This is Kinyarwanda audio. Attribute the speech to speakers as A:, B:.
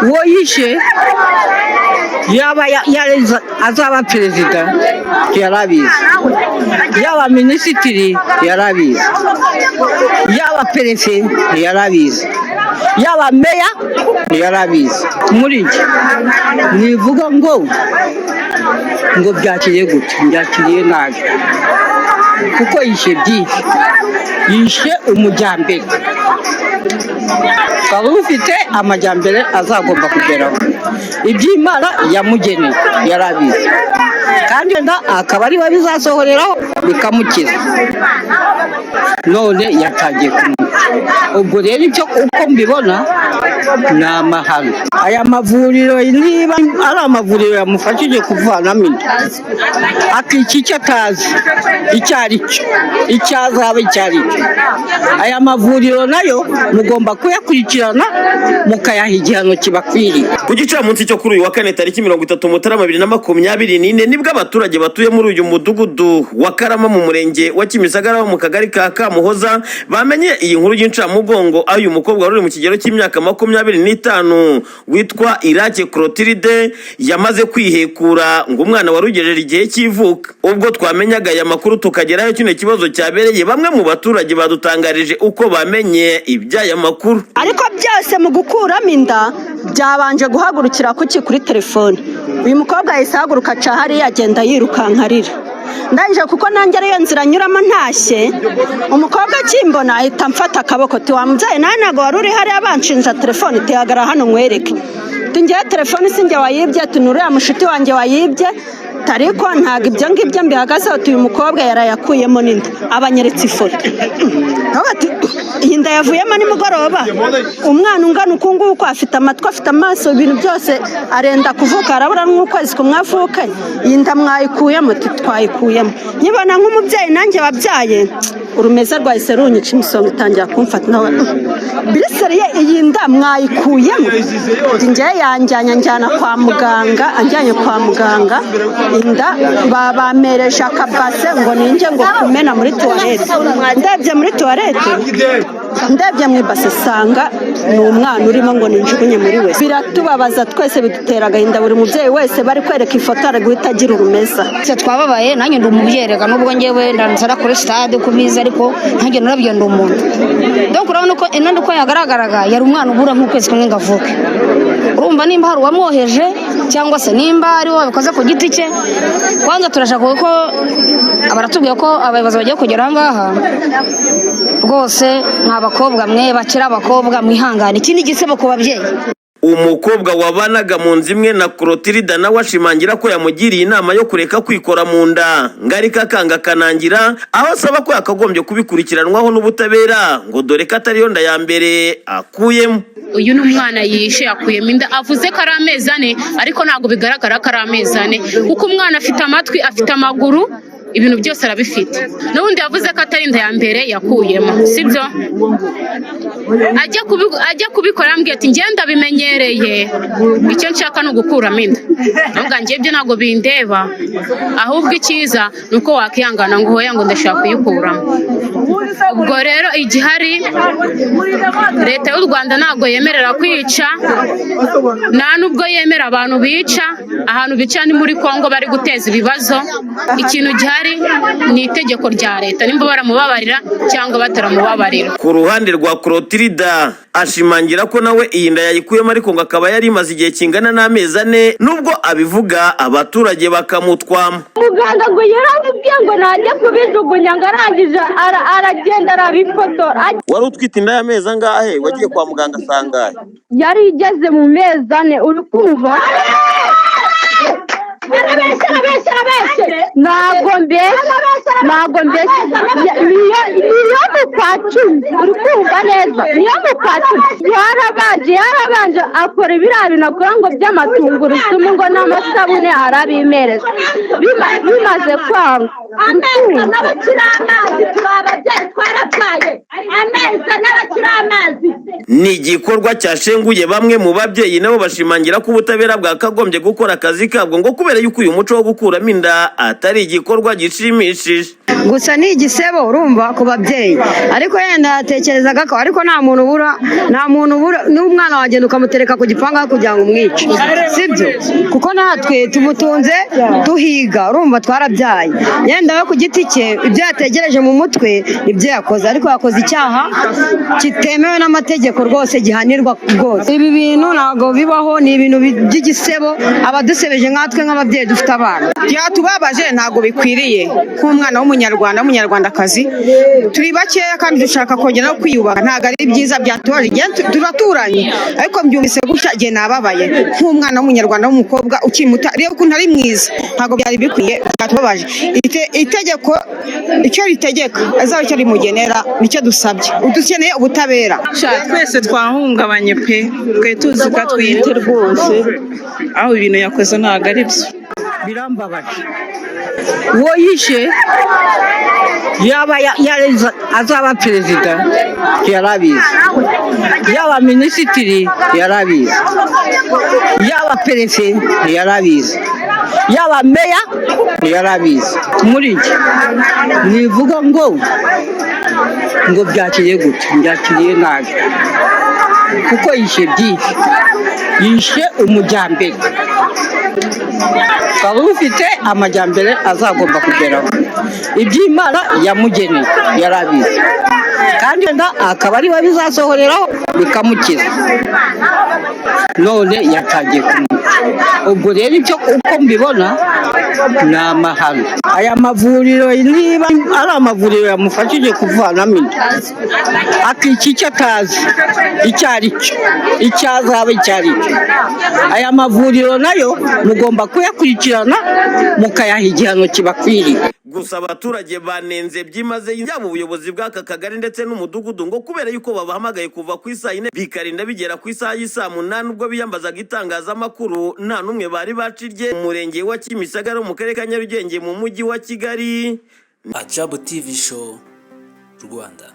A: uwo yishe yaba azaba perezida yarabizi, yaba minisitiri yarabizi, yaba perefe yarabizi, yaba meya yarabizi. Muri iki nivuga ngo byakiriye gute, byakiriye nabi kuko yishe byinshi, yishe umujyambere ukaba ufite amajyambere azagomba kugeraho, iby'Imana yamugeneye yarabizi, kandi akaba ari we bizasohoreraho bikamukiza. None yatangiye kumuca. Ubwo rero icyo uko mbibona ni amahano. Aya mavuriro niba ari amavuriro yamufashije kuvanamo inda, akica icyo atazi icyo ari cyo, icyo azaba icyo ari cyo, aya mavuriro nayo mugomba kuyakurikirana mukayaha igihano kibakwiriye.
B: Ku gicamunsi cyo kuri uyu wa kane tariki 30 Mutarama 2024 nibwo abaturage batuye muri uyu mudugudu wa Karama mu murenge wa Kimisagara mu kagari ka Kamuhoza bamenye iyi nkuru y'incamugongo, aho uyu mukobwa wari mu kigero cy'imyaka 25 witwa Irake Clotilde yamaze kwihekura ngo umwana warugejeje igihe cy'ivuka. Ubwo twamenyaga aya makuru tukageraho kino kibazo cyabereye, bamwe mu baturage badutangarije uko bamenye iby'aya makuru.
C: Ariko byose mu gukuramo inda byabanje guhagurukira kuri telefone. Uyu mukobwa yahise ahaguruka aca hariya agenda yirukankarira, ndangije kuko nanjye ariyo nzira nyuramo ntashye, umukobwa akimbona ahita mfata akaboko ati wa mubyeyi nawe ntabwo wari uri hariya banshinja telefone, tihagara hano nkwereke. Ngiye telefone sinjye wayibye, tunuriya mushuti wanjye wayibye, ariko ntabwo ibyo ngibyo mbihagazeho. Uyu mukobwa yarayakuyemo n'inda, abanyeretse ifoto. Iyi nda yavuyemo nimugoroba, umwana ungana uku nguku, afite amatwi, afite amaso, ibintu byose arenda kuvuka, arabura n'ukwezi kumwavukanye. Iyi nda mwayikuyemo? Twayikuyemo. Nyibona nk'umubyeyi nanjye wabyaye, urumeza rwahise runyica imisonga itangira kumfata. Biriseriye iyi nda mwayikuyemo? Njye yanjyana kwa muganga, anjyanye kwa muganga, inda bamereje akabase ngo ninjye ngo kumena muri toilette. Ndebye muri toilette, ndebye mu ibase sanga ni umwana urimo ngo ninjugunye muri wese. Biratubabaza twese, bidutera agahinda. Buri mubyeyi wese bari kwereka ifoto ari guhita agira urumeza.
D: Twababaye, nanjye ndi umubyereka nubwo ngewe ndanzara kuri stade kubiza, ariko nanjye narabyo ndi umuntu. Donc urabona ko inandi uko yagaragaraga yari umwana ubura nk'ukwezi kumwe ngavuke. Urumva nimba hari uwamwoheje cyangwa se nimba ari wabikoze ku giti cye. Kwanza turashaka ko abaratubwiye ko abayobozi bagiye kugera ngaha rwose nk'abakobwa mwe bakira abakobwa mwihangane, ikindi gisebo ku babyeyi.
B: Umukobwa wabanaga mu nzu imwe na Clotilde nawe ashimangira ko yamugiriye inama yo kureka kwikora mu nda, ngarika kanga kanangira, aho asaba ko yakagombye kubikurikiranwaho n'ubutabera ngo dore ko atari yo nda ya mbere akuyemo.
E: Uyu n'umwana yishe akuyemo inda, avuze ko ari amezi 4 ariko ntabwo bigaragara ko ari amezi 4 kuko umwana afite amatwi, afite amaguru, ibintu byose arabifite. N'ubundi yavuze ko atari inda ya mbere yakuyemo, sibyo? Ajya kubikora ambwiye ati ngenda bimenyereye, icyo nshaka no gukuramo inda. Nubwo ngiye byo ntabwo bindeba, ahubwo icyiza nuko wakihangana ngo hoya ngo ndashaka kuyikuramo. Ubwo rero igihari, leta y'u Rwanda ntabwo yemerera kwica, nta nubwo yemera abantu bica. Ahantu bica ni muri Kongo bari guteza ibibazo. Ikintu gihari ni itegeko rya leta, nimba baramubabarira cyangwa bataramubabarira.
B: Ku ruhande rwa Clotilde ashimangira ko nawe iyi nda yayikuyemo, ariko ngo akaba yari imaze igihe kingana n'amezi 4, nubwo abivuga abaturage bakamutwama.
F: Muganga ngo yaramubwiye ngo najye kubijugunya, ngo arangije aragenda arabifotora.
B: Wari utwite inda y'amezi angahe? Wagiye kwa muganga sangahe?
F: Yari igeze mu mezi 4, uri kumva? Ntabwo mbese niyo mu kwa 10, uri kumva neza? Niyo mu kwa 10 yarabanje akora ibiriya bintu akora ngo by'amatungurusumu ngo n'amasabune arabimereza, bimaze kwanga. N'abakiramazi twababyeyi twarapfaye, ameza n'abakiramazi.
B: Ni igikorwa cyashenguye bamwe mu babyeyi, nabo bashimangira ko ubutabera bwakagombye gukora akazi kabwo ngo kubera yuko uyu muco wo gukuramo gukuramo inda atari igikorwa gishimishije.
G: Gusa ni igisebo urumva ku babyeyi, ariko yenda yatekerezaga ko ariko nta muntu ubura n'umwana wagenda ukamutereka ku gipanga kugira ngo umwice, sibyo? Kuko natwe tumutunze tuhiga, urumva twarabyaye. Yenda we ku giti cye ibyo yategereje mu mutwe ibyo yakoze, ariko yakoze icyaha kitemewe n'amategeko rwose, gihanirwa rwose. Ibi bintu ntabwo bibaho, ni ibintu by'igisebo abadusebeje nkatwe nk'ababyeyi dufite abana.
H: Byatubabaje, ntabwo bikwiriye nk'umwana w'umunyarwandakazi. Turi bakeya kandi dushaka kongera no kwiyubaka, ntabwo ari byiza byatubaje. Turaturanye ariko mbyumvise gutya igihe nababaye nk'umwana w'umunyarwanda w'umukobwa ukiri muto, rero ukuntu ari mwiza, ntabwo byari bikwiye, byatubabaje. Itegeko icyo ritegeka azaba icyo rimugenera nicyo dusabye, dukeneye ubutabera.
I: Twese twahungabanye pe, twe tuzi ko twite rwose, aho ibintu yakoze ntabwo ari byo.
A: Birambabaje, uwo yishe yaba azaba perezida yarabizi, yaba minisitiri yarabizi, yaba perefe yarabizi, yaba meya yarabizi. Muri iki nivuga ngo byakiriye gute? Byakiriye nabi, kuko yishe byinshi, yishe umujyambere waba ufite amajyambere azagomba kugeraho, iby'Imana yamugeneye yarabizi, kandi wenda akaba ari we bizasohoreraho bikamukiza. None yatangiye kumuca. Ubwo rero icyo uko mbibona ni amahano. Aya mavuriro niba ari amavuriro yamufashije kuvanamo inda, akica icyo atazi icyo ari cyo, icyo azaba icyo ari cyo, aya mavuriro nayo mugomba kuyakurikirana mukayaha igihano kibakwiriye.
B: Gusa abaturage banenze byimaze mu buyobozi bw'aka kagari ndetse n'umudugudu ngo kubera yuko babahamagaye kuva ku isaha 4 bikarinda bigera ku isaha y'isa 8 ubwo biyambazaga itangazamakuru, nta n'umwe bari bacirye. Umurenge wa Kimisagara mu karere ka Nyarugenge mu mujyi wa Kigali.
J: Ajabu TV Show Rwanda.